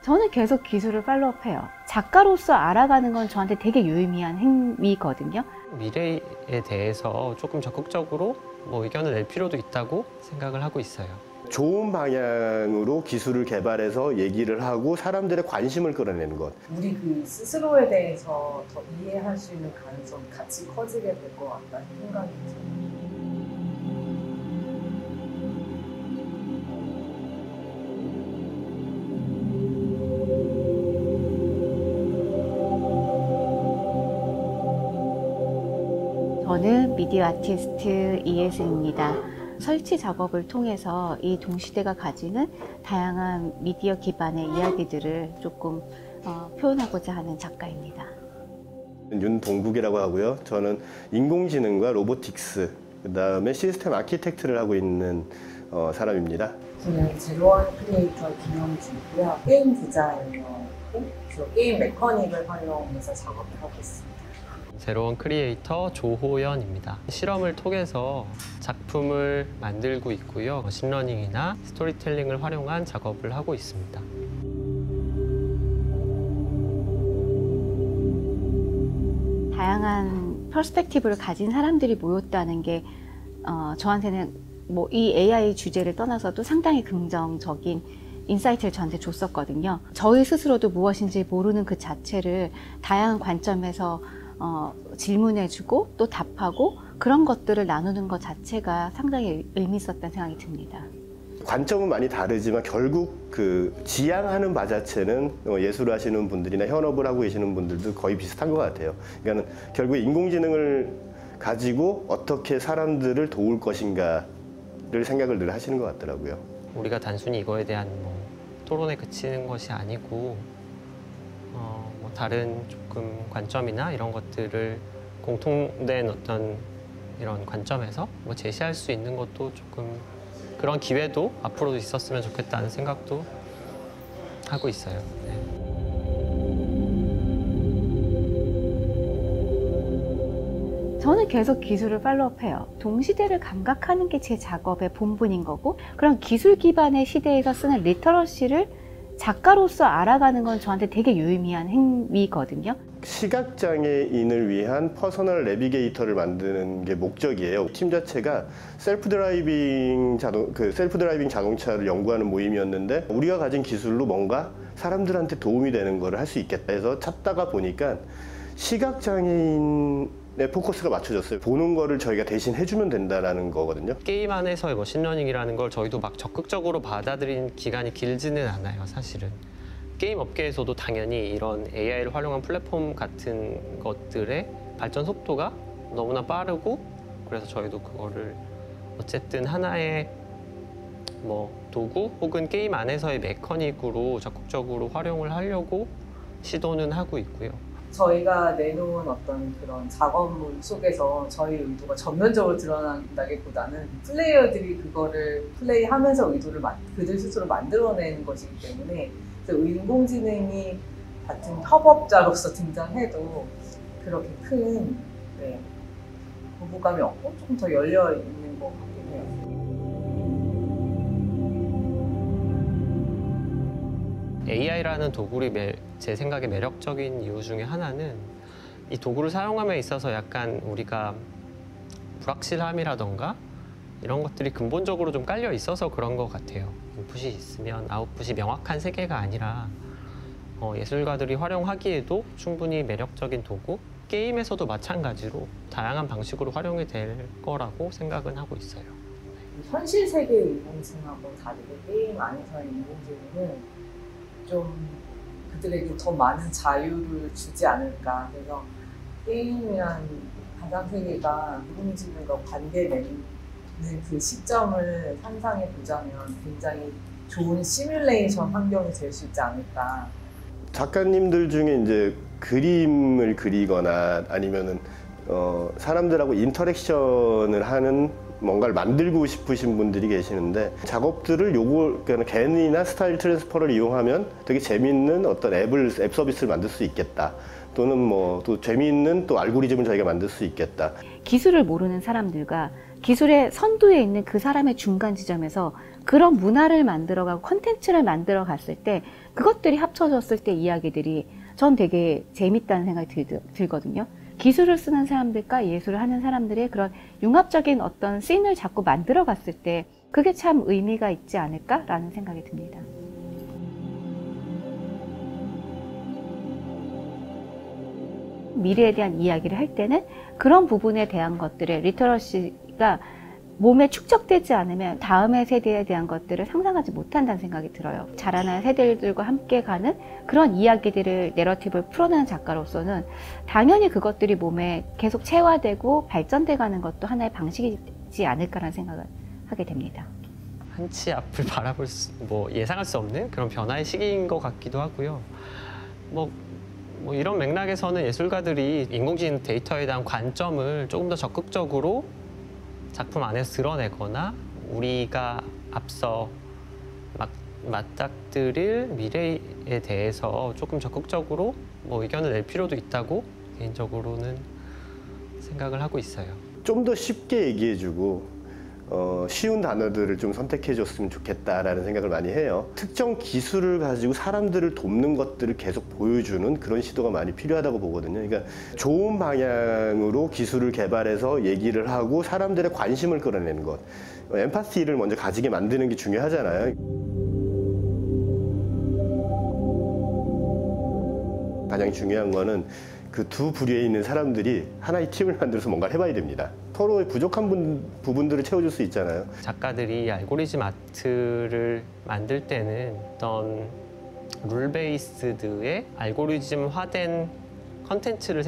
저는 계속 기술을 팔로우해요. 작가로서 알아가는 건 저한테 되게 유의미한 행위거든요. 미래에 대해서 조금 적극적으로 의견을 낼 필요도 있다고 생각을 하고 있어요. 좋은 방향으로 기술을 개발해서 얘기를 하고 사람들의 관심을 끌어내는 것. 우리 그 스스로에 대해서 더 이해할 수 있는 가능성이 같이 커지게 될 것 같다는 생각이 들어요. 저는 미디어 아티스트 이예슬입니다. 설치 작업을 통해서 이 동시대가 가지는 다양한 미디어 기반의 이야기들을 조금 표현하고자 하는 작가입니다. 윤동국이라고 하고요. 저는 인공지능과 로보틱스, 그다음에 시스템 아키텍트를 하고 있는 사람입니다. 저는 제로원 크리에이터 김영주이고요. 게임 디자이너고 주로 게임 메커닉을 활용해서 작업을 하고 있습니다. 제로원 크리에이터 조호연입니다. 실험을 통해서 작품을 만들고 있고요. 머신러닝이나 스토리텔링을 활용한 작업을 하고 있습니다. 다양한 퍼스펙티브를 가진 사람들이 모였다는 게 저한테는 이 AI 주제를 떠나서도 상당히 긍정적인 인사이트를 저한테 줬었거든요. 저희 스스로도 무엇인지 모르는 그 자체를 다양한 관점에서 질문해주고 또 답하고 그런 것들을 나누는 것 자체가 상당히 의미 있었다는 생각이 듭니다. 관점은 많이 다르지만 결국 그 지향하는 바 자체는 예술을 하시는 분들이나 현업을 하고 계시는 분들도 거의 비슷한 것 같아요. 그러니까 결국 인공지능을 가지고 어떻게 사람들을 도울 것인가를 생각을 늘 하시는 것 같더라고요. 우리가 단순히 이거에 대한 토론에 그치는 것이 아니고 다른 조금 관점이나 이런 것들을 공통된 어떤 이런 관점에서 제시할 수 있는 것도 조금 그런 기회도 앞으로도 있었으면 좋겠다는 생각도 하고 있어요. 네. 저는 계속 기술을 팔로우해요. 동시대를 감각하는 게 제 작업의 본분인 거고, 그런 기술 기반의 시대에서 쓰는 리터러시를 작가로서 알아가는 건 저한테 되게 유의미한 행위거든요. 시각장애인을 위한 퍼서널 내비게이터를 만드는 게 목적이에요. 팀 자체가 셀프 드라이빙 자동차를 연구하는 모임이었는데 우리가 가진 기술로 뭔가 사람들한테 도움이 되는 거를 할 수 있겠다 해서 찾다가 보니까 시각장애인의 포커스가 맞춰졌어요. 보는 거를 저희가 대신 해주면 된다는 거거든요. 게임 안에서의 머신러닝이라는 걸 저희도 막 적극적으로 받아들인 기간이 길지는 않아요, 사실은. 게임 업계에서도 당연히 이런 AI를 활용한 플랫폼 같은 것들의 발전 속도가 너무나 빠르고, 그래서 저희도 그거를 어쨌든 하나의 도구 혹은 게임 안에서의 메커닉으로 적극적으로 활용을 하려고 시도는 하고 있고요. 저희가 내놓은 어떤 그런 작업물 속에서 저희 의도가 전면적으로 드러난다기보다는 플레이어들이 그거를 플레이하면서 의도를 그들 스스로 만들어내는 것이기 때문에 인공지능이 같은 협업자로서 등장해도 그렇게 큰 거부감이 없고 조금 더 열려 있는 것 같긴 해요. AI라는 도구를 제 생각에 매력적인 이유 중에 하나는 이 도구를 사용함에 있어서 약간 우리가 불확실함이라던가 이런 것들이 근본적으로 좀 깔려 있어서 그런 것 같아요. 인풋이 있으면 아웃풋이 명확한 세계가 아니라 예술가들이 활용하기에도 충분히 매력적인 도구, 게임에서도 마찬가지로 다양한 방식으로 활용이 될 거라고 생각은 하고 있어요. 현실 세계의 인공지능하고 다르게 게임 안에서의 인공지능은 좀 그들에게 더 많은 자유를 주지 않을까. 그래서 게임이란 가상 세계가 인공지능과 관계되는 그 시점을 상상해 보자면 굉장히 좋은 시뮬레이션 환경이 될 수 있지 않을까. 작가님들 중에 이제 그림을 그리거나 아니면은 사람들하고 인터랙션을 하는 뭔가를 만들고 싶으신 분들이 계시는데 작업들을 그러니까 겐이나 스타일 트랜스퍼를 이용하면 되게 재미있는 어떤 앱 서비스를 만들 수 있겠다. 또는 또 재미있는 또 알고리즘을 저희가 만들 수 있겠다. 기술을 모르는 사람들과 기술의 선두에 있는 그 사람의 중간 지점에서 그런 문화를 만들어가고 컨텐츠를 만들어 갔을 때 그것들이 합쳐졌을 때 이야기들이 전 되게 재밌다는 생각이 들거든요. 기술을 쓰는 사람들과 예술을 하는 사람들의 그런 융합적인 어떤 씬을 자꾸 만들어 갔을 때 그게 참 의미가 있지 않을까라는 생각이 듭니다. 미래에 대한 이야기를 할 때는 그런 부분에 대한 것들의 리터러시가 몸에 축적되지 않으면 다음의 세대에 대한 것들을 상상하지 못한다는 생각이 들어요. 자라난 세대들과 함께 가는 그런 이야기들을 내러티브를 풀어내는 작가로서는 당연히 그것들이 몸에 계속 체화되고 발전돼 가는 것도 하나의 방식이지 않을까라는 생각을 하게 됩니다. 한치 앞을 바라볼 예상할 수 없는 그런 변화의 시기인 것 같기도 하고요. 뭐 이런 맥락에서는 예술가들이 인공지능 데이터에 대한 관점을 조금 더 적극적으로 작품 안에서 드러내거나 우리가 앞서 맞닥뜨릴 미래에 대해서 조금 적극적으로 의견을 낼 필요도 있다고 개인적으로는 생각을 하고 있어요. 좀 더 쉽게 얘기해주고 쉬운 단어들을 좀 선택해줬으면 좋겠다라는 생각을 많이 해요. 특정 기술을 가지고 사람들을 돕는 것들을 계속 보여주는 그런 시도가 많이 필요하다고 보거든요. 그러니까 좋은 방향으로 기술을 개발해서 얘기를 하고 사람들의 관심을 끌어내는 것. 엠파시를 먼저 가지게 만드는 게 중요하잖아요. 가장 중요한 거는 그 두 부류에 있는 사람들이 하나의 팀을 만들어서 뭔가를 해봐야 됩니다. 서로의 부족한 부분들을 채워줄 수 있잖아요. 작가들이 알고리즘 아트를 만들 때는 어떤 룰 베이스드의 알고리즘화된 컨텐츠를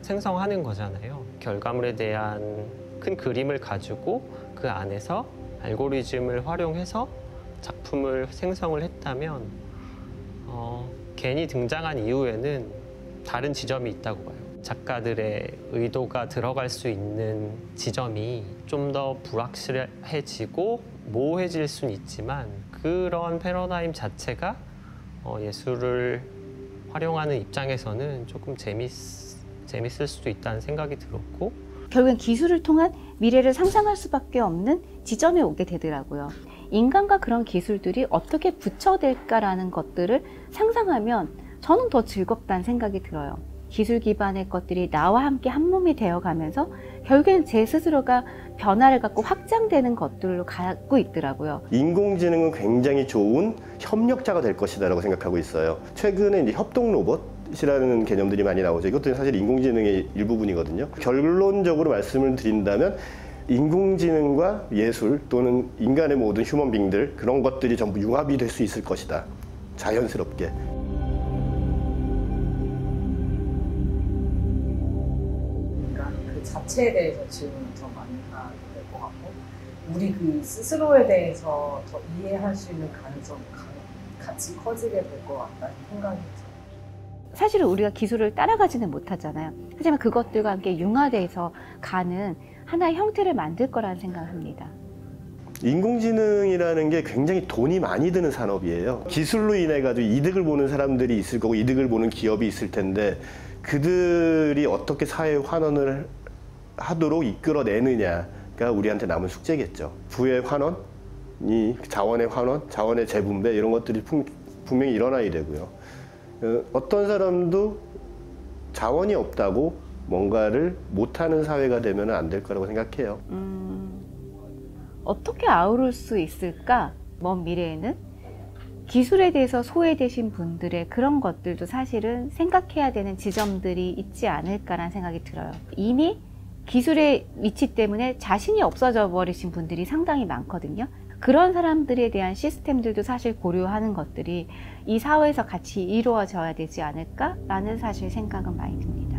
생성하는 거잖아요. 결과물에 대한 큰 그림을 가지고 그 안에서 알고리즘을 활용해서 작품을 생성을 했다면 괜히 등장한 이후에는 다른 지점이 있다고 봐요. 작가들의 의도가 들어갈 수 있는 지점이 좀 더 불확실해지고 모호해질 수는 있지만 그런 패러다임 자체가 예술을 활용하는 입장에서는 조금 재밌을 수도 있다는 생각이 들었고 결국엔 기술을 통한 미래를 상상할 수밖에 없는 지점에 오게 되더라고요. 인간과 그런 기술들이 어떻게 부처될까라는 것들을 상상하면 저는 더 즐겁다는 생각이 들어요. 기술 기반의 것들이 나와 함께 한 몸이 되어가면서 결국엔 제 스스로가 변화를 갖고 확장되는 것들로 가고 있더라고요. 인공지능은 굉장히 좋은 협력자가 될 것이다라고 생각하고 있어요. 최근에 이제 협동 로봇이라는 개념들이 많이 나오죠. 이것도 사실 인공지능의 일부분이거든요. 결론적으로 말씀을 드린다면 인공지능과 예술 또는 인간의 모든 휴먼빙들 그런 것들이 전부 융합이 될 수 있을 것이다. 자연스럽게. 자체에 대해서 질문을 더 많이 하게 될 것 같고 우리 그 스스로에 대해서 더 이해할 수 있는 가능성이 같이 커지게 될 것 같다는 생각이 들어요. 사실은 우리가 기술을 따라가지는 못하잖아요. 하지만 그것들과 함께 융화돼서 가는 하나의 형태를 만들 거라는 생각을 합니다. 인공지능이라는 게 굉장히 돈이 많이 드는 산업이에요. 기술로 인해 가지고 이득을 보는 사람들이 있을 거고 이득을 보는 기업이 있을 텐데 그들이 어떻게 사회 환원을 하도록 이끌어내느냐가 우리한테 남은 숙제겠죠. 부의 환원이 자원의 환원, 자원의 재분배 이런 것들이 분명히 일어나야 되고요. 어떤 사람도 자원이 없다고 뭔가를 못하는 사회가 되면 안 될 거라고 생각해요. 어떻게 아우를 수 있을까? 먼 미래에는 기술에 대해서 소외되신 분들의 그런 것들도 사실은 생각해야 되는 지점들이 있지 않을까라는 생각이 들어요. 이미 기술의 위치 때문에 자신이 없어져 버리신 분들이 상당히 많거든요. 그런 사람들에 대한 시스템들도 사실 고려하는 것들이 이 사회에서 같이 이루어져야 되지 않을까라는 사실 생각은 많이 듭니다.